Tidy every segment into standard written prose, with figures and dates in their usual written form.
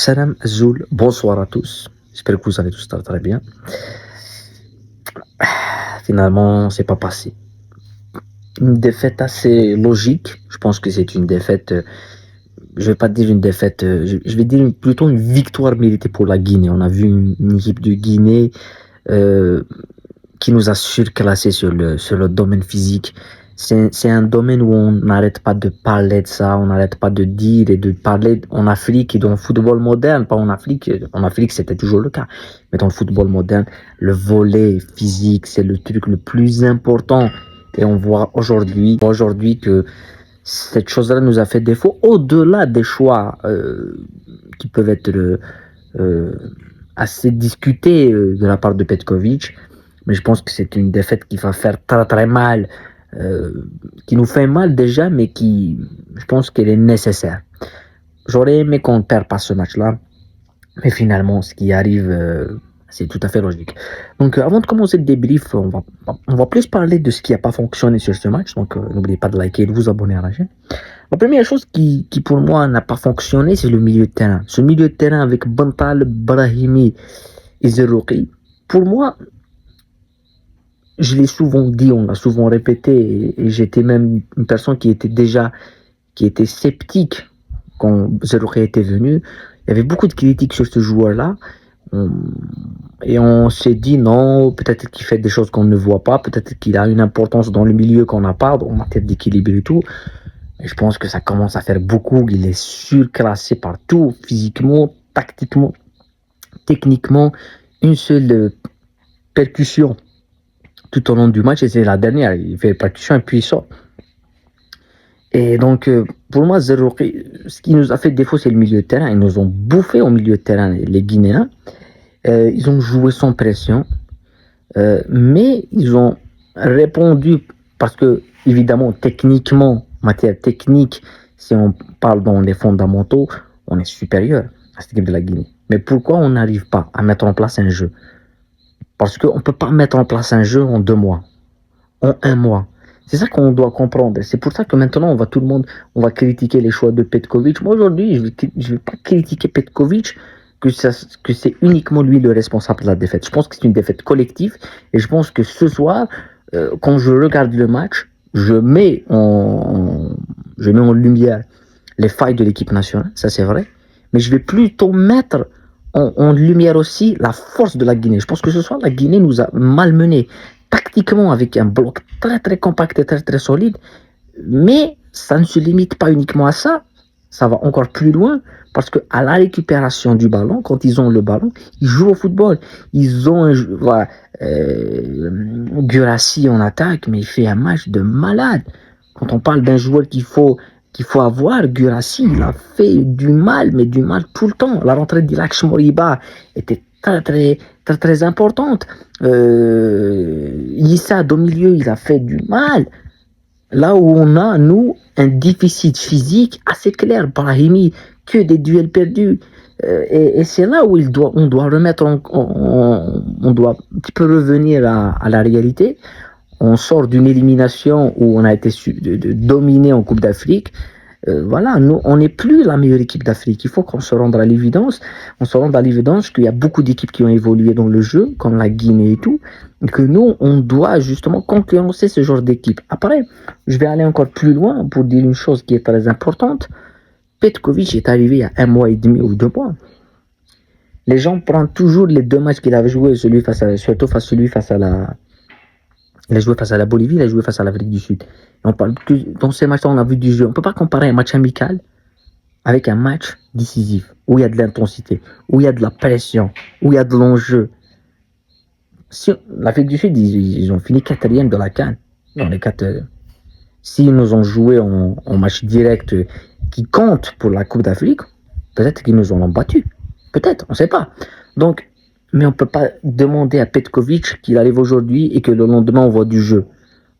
Salam Zoul, bonsoir à tous. J'espère que vous allez tous très bien. Finalement, c'est pas passé. Une défaite assez logique. Je pense que c'est une défaite. Je vais pas dire une défaite. Je vais dire plutôt une victoire méritée pour la Guinée. On a vu une équipe de Guinée qui nous a surclassé sur le domaine physique. C'est un domaine où on n'arrête pas de parler de ça, on n'arrête pas de dire et de parler en Afrique et dans le football moderne, pas en Afrique. En Afrique, c'était toujours le cas. Mais dans le football moderne, le volet physique, c'est le truc le plus important. Et on voit aujourd'hui que cette chose-là nous a fait défaut au-delà des choix qui peuvent être assez discutés de la part de Petkovic. Mais je pense que c'est une défaite qui va faire très très mal, qui nous fait mal déjà, mais qui, je pense qu'elle est nécessaire. J'aurais aimé qu'on ne perde pas ce match-là, mais finalement, ce qui arrive, c'est tout à fait logique. Donc, avant de commencer le débrief, on va plus parler de ce qui n'a pas fonctionné sur ce match. Donc, n'oubliez pas de liker et de vous abonner à la chaîne. La première chose qui pour moi n'a pas fonctionné, c'est le milieu de terrain. Ce milieu de terrain avec Bantal, Brahimi et Zerouki, pour moi, je l'ai souvent dit, on l'a souvent répété, et j'étais même une personne qui était sceptique quand Zerouki était venu. Il y avait beaucoup de critiques sur ce joueur-là. Et on s'est dit non, peut-être qu'il fait des choses qu'on ne voit pas, peut-être qu'il a une importance dans le milieu qu'on n'a pas, en matière d'équilibre et tout. Et je pense que ça commence à faire beaucoup. Il est surclassé partout, physiquement, tactiquement, techniquement. Une seule percussion tout au long du match, et c'est la dernière. Il fait percussion et puis il sort. Et donc, pour moi, Zerouki, ce qui nous a fait défaut, c'est le milieu de terrain. Ils nous ont bouffé au milieu de terrain, les Guinéens. Ils ont joué sans pression, mais ils ont répondu parce que, évidemment, techniquement, en matière technique, si on parle dans les fondamentaux, on est supérieur à cette équipe de la Guinée. Mais pourquoi on n'arrive pas à mettre en place un jeu? Parce qu'on ne peut pas mettre en place un jeu en 2 mois, en 1 mois. C'est ça qu'on doit comprendre. C'est pour ça que maintenant, on va critiquer les choix de Petkovic. Moi, aujourd'hui, je vais pas critiquer Petkovic que c'est uniquement lui le responsable de la défaite. Je pense que c'est une défaite collective. Et je pense que ce soir, quand je regarde le match, je mets en lumière les failles de l'équipe nationale. Ça, c'est vrai. Mais je vais plutôt mettre en lumière aussi la force de la Guinée. Je pense que ce soir, la Guinée nous a malmenés tactiquement avec un bloc très très compact et très très solide. Mais ça ne se limite pas uniquement à ça. Ça va encore plus loin parce que à la récupération du ballon, quand ils ont le ballon, ils jouent au football. Ils ont Guirassy en attaque, mais il fait un match de malade. Quand on parle d'un joueur qu'il faut avoir, Guirassy, il a fait du mal, mais du mal tout le temps. La rentrée d'Ilach Moriba était très, très, très, très importante. Issa, au milieu, il a fait du mal. Là où on a, nous, un déficit physique assez clair. Brahimi, que des duels perdus. Et c'est là où on doit remettre, on doit un petit peu revenir à la réalité. On sort d'une élimination où on a été dominé en Coupe d'Afrique. Voilà, nous, on n'est plus la meilleure équipe d'Afrique. Il faut qu'on se rende à l'évidence. On se rende à l'évidence qu'il y a beaucoup d'équipes qui ont évolué dans le jeu, comme la Guinée et tout, et que nous, on doit justement concurrencer ce genre d'équipe. Après, je vais aller encore plus loin pour dire une chose qui est très importante. Petkovic est arrivé il y a 1 mois et demi ou 2 mois. Les gens prennent toujours les 2 matchs qu'il avait joué, surtout celui face à la... Il a joué face à la Bolivie, il a joué face à l'Afrique du Sud. Et on parle que dans ces matchs-là, on a vu du jeu. On ne peut pas comparer un match amical avec un match décisif, où il y a de l'intensité, où il y a de la pression, où il y a de l'enjeu. Si l'Afrique du Sud, ils ont fini 4e de la CAN. Dans les 4. S'ils nous ont joué en match direct qui compte pour la Coupe d'Afrique, peut-être qu'ils nous ont battus. Peut-être, on ne sait pas. Donc, mais on ne peut pas demander à Petkovic qu'il arrive aujourd'hui et que le lendemain on voit du jeu.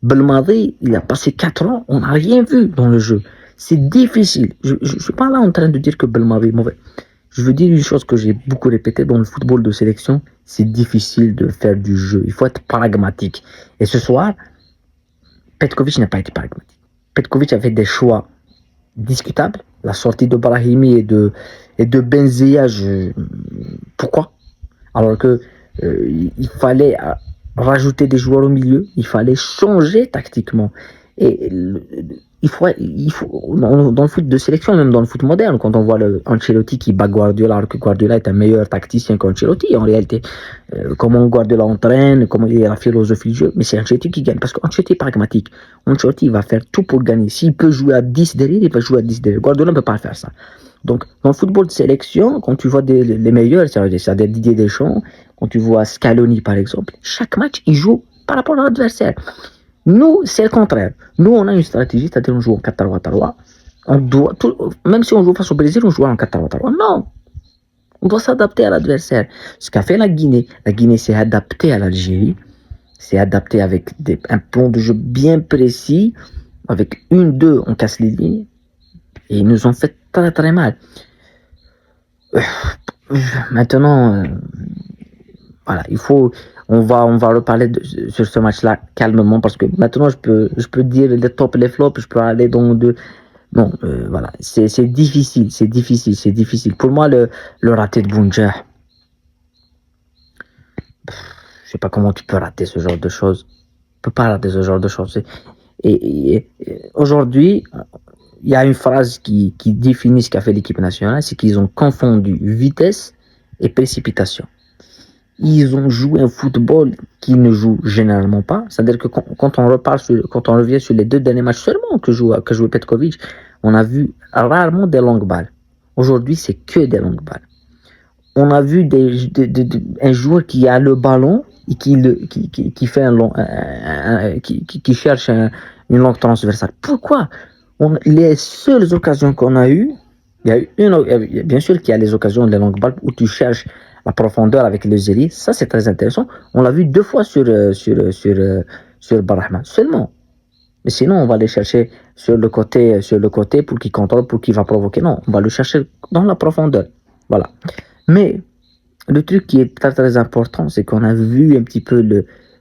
Belmadi, il a passé 4 ans, on n'a rien vu dans le jeu. C'est difficile. Je ne suis pas là en train de dire que Belmadi est mauvais. Je veux dire une chose que j'ai beaucoup répétée dans le football de sélection, c'est difficile de faire du jeu. Il faut être pragmatique. Et ce soir, Petkovic n'a pas été pragmatique. Petkovic a fait des choix discutable. La sortie de Brahimi et de Benzia, pourquoi? Alors que il fallait rajouter des joueurs au milieu, il fallait changer tactiquement. Et il faut dans le foot de sélection, même dans le foot moderne, quand on voit le Ancelotti qui bat Guardiola, alors que Guardiola est un meilleur tacticien qu'Ancelotti, en réalité, comment Guardiola entraîne, comment il est la philosophie du jeu, mais c'est Ancelotti qui gagne, parce qu'Ancelotti est pragmatique. Ancelotti va faire tout pour gagner. S'il peut jouer à 10 derrière, il va jouer à 10 derrière. Guardiola ne peut pas faire ça. Donc, dans le football de sélection, quand tu vois les meilleurs, c'est-à-dire Didier Deschamps, quand tu vois Scaloni par exemple, chaque match, il joue par rapport à l'adversaire. Nous, c'est le contraire. Nous, on a une stratégie, c'est-à-dire on joue en 4-3-3. Même si on joue face au Brésil, on joue en 4-3-3. Non, on doit s'adapter à l'adversaire. Ce qu'a fait la Guinée s'est adaptée à l'Algérie, s'est adaptée avec un plan de jeu bien précis, avec 1-2, on casse les lignes, et ils nous ont fait très très mal. Maintenant, voilà, on va reparler sur ce match-là calmement parce que maintenant je peux dire les tops, les flops, je peux aller dans bon, voilà, c'est difficile. Pour moi, le raté de Bounja, je sais pas comment tu peux rater ce genre de choses. Tu peux pas rater ce genre de choses. Et aujourd'hui, il y a une phrase qui définit ce qu'a fait l'équipe nationale, c'est qu'ils ont confondu vitesse et précipitation. Ils ont joué un football qu'ils ne jouent généralement pas. C'est-à-dire que quand on revient sur les 2 derniers matchs seulement que jouait Petkovic, on a vu rarement des longues balles. Aujourd'hui, c'est que des longues balles. On a vu un joueur qui a le ballon et qui fait qui cherche une longue transversale. Pourquoi? Les seules occasions qu'on a eues, il y a eu bien sûr qu'il y a les occasions de longues balles où tu cherches la profondeur avec le zéli, ça c'est très intéressant. On l'a vu 2 fois sur Barahman seulement. Mais sinon, on va les chercher sur le côté pour qu'il contrôle, pour qu'il va provoquer. Non, on va le chercher dans la profondeur. Voilà. Mais le truc qui est très très important, c'est qu'on a vu un petit peu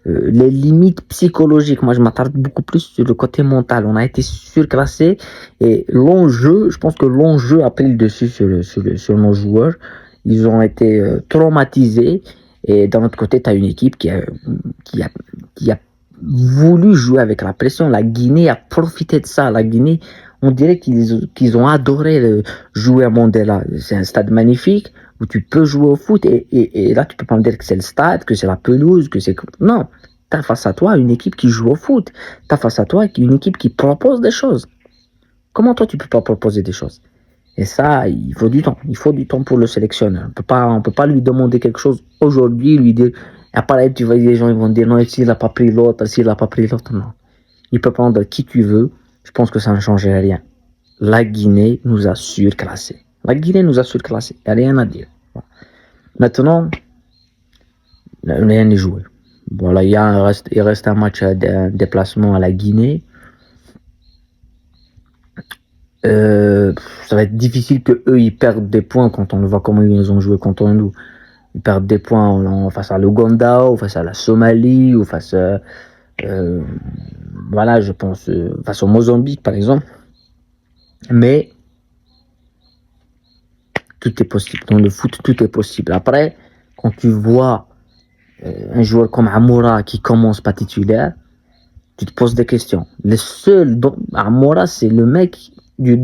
les limites psychologiques. Moi, je m'attarde beaucoup plus sur le côté mental. On a été surclassé et l'enjeu, je pense que l'enjeu a pris le dessus sur nos joueurs. Ils ont été traumatisés. Et d'un autre côté, tu as une équipe qui a voulu jouer avec la pression. La Guinée a profité de ça. La Guinée, on dirait qu'ils ont adoré jouer à Mandela. C'est un stade magnifique où tu peux jouer au foot. Et là, tu peux pas me dire que c'est le stade, que c'est la pelouse, que c'est... Non, tu as face à toi une équipe qui joue au foot. Tu as face à toi une équipe qui propose des choses. Comment toi, tu peux pas proposer des choses? Et ça, il faut du temps. Il faut du temps pour le sélectionneur. On peut pas lui demander quelque chose aujourd'hui, lui dire, après, tu vois, les gens ils vont dire, non, s'il n'a pas pris l'autre, non. Il peut prendre qui tu veux. Je pense que ça ne changerait rien. La Guinée nous a surclassés. Il n'y a rien à dire. Maintenant, rien n'est joué. Voilà, il reste un match de déplacement à la Guinée. Ça va être difficile que eux ils perdent des points quand on voit comment ils ont joué contre nous. Ils perdent des points face à l'Ouganda, ou face à la Somalie, ou face à, voilà, je pense, face au Mozambique par exemple. Mais tout est possible. Dans le foot, tout est possible. Après, quand tu vois un joueur comme Amoura qui commence pas titulaire, tu te poses des questions. Amoura, c'est le mec le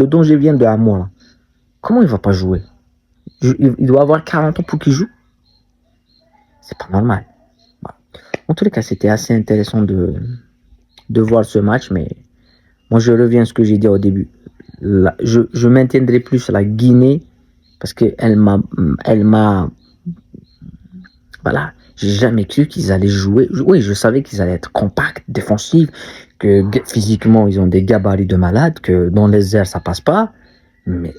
danger vient de Amoura. Comment il va pas jouer? Il doit avoir 40 ans pour qu'il joue? C'est pas normal. En tous les cas, c'était assez intéressant de voir ce match, mais moi je reviens à ce que j'ai dit au début. Je maintiendrai plus la Guinée parce qu'elle m'a voilà, j'ai jamais cru qu'ils allaient jouer. Oui, je savais qu'ils allaient être compacts, défensifs, que physiquement ils ont des gabarits de malades, que dans les airs ça passe pas, mais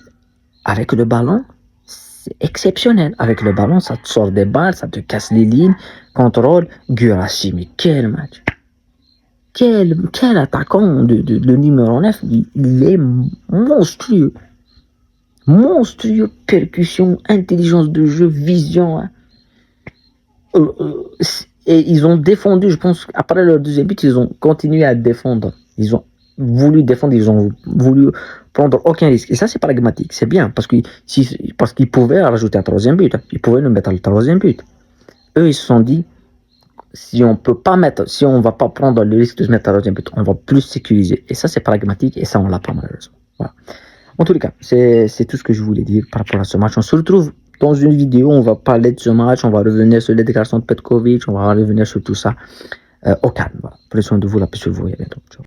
avec le ballon, c'est exceptionnel. Avec le ballon, ça te sort des balles, ça te casse les lignes, contrôle. Guirassy, mais quel match! Quel attaquant de numéro 9, il est monstrueux. Monstrueux, percussion, intelligence de jeu, vision. Hein. Et ils ont défendu, je pense, après leur deuxième but, ils ont continué à défendre. Ils ont voulu défendre, ils ont voulu prendre aucun risque. Et ça, c'est pragmatique, c'est bien, parce qu'ils pouvaient rajouter un troisième but, ils pouvaient nous mettre le troisième but. Eux, ils se sont dit, si on va pas prendre le risque de se mettre à la troisième but, on va plus sécuriser. Et ça, c'est pragmatique, et ça, on l'a pas malheureusement. Voilà. En tous les cas, c'est tout ce que je voulais dire par rapport à ce match. On se retrouve dans une vidéo, on va parler de ce match, on va revenir sur les déclarations de Petkovic, on va revenir sur tout ça au calme. Voilà. Prenez soin de vous, la paix sur vous, et à bientôt. Ciao.